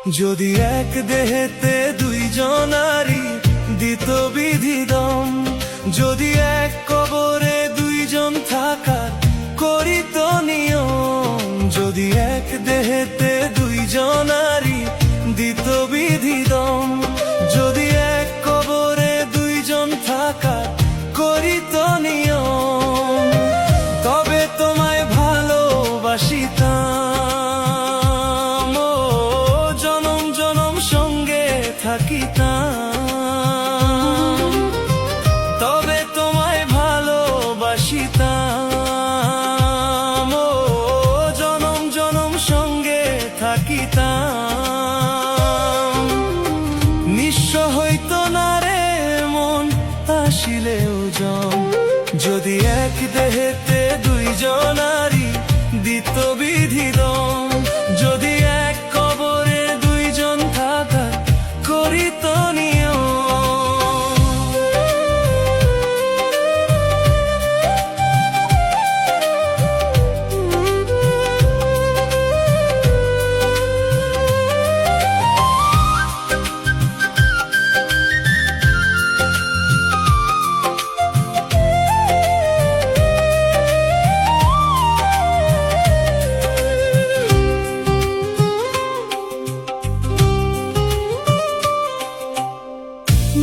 যদি এক দেহেতে দুইজনারি দিত বিধি দম, যদি এক কবরে দুইজন থাকার করিত নিয়ম, যদি এক দেহেতে দুইজনারি দিত বিধি দম, যদি এক কবরে দুইজন থাকার করিত নিয়ম, তবে তোমায় ভালোবাসিতাম, ও জনম জনম সঙ্গে থাকিতাম, তবে তোমায় ভালোবাসিতাম, ও জনম জনম সঙ্গে থাকিতাম। নিঃস্ব হইত না রে মন আসিলেও জন, যদি এক দেহেতে দুইজনারি দিত বিধি দম, যদি এক কবরে দুইজন থাকা করিত নিয়ম।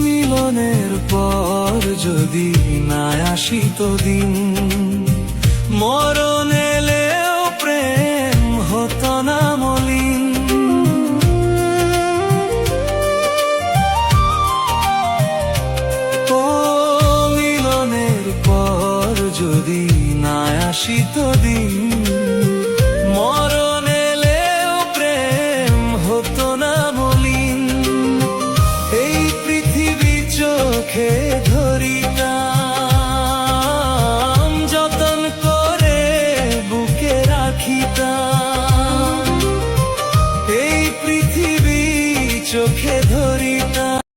মিলনের পর যদি না আসিত দিন, মরণ এলেও প্রেম হতো না মলিন। ও মিলনের পর যদি না আসিত দিন, মরণ এলেও প্রেম হতো না মলিন। এই পৃথিবী চোখে ধরিতাম, যতন করে বুকে রাখিতাম, এই পৃথিবী চোখে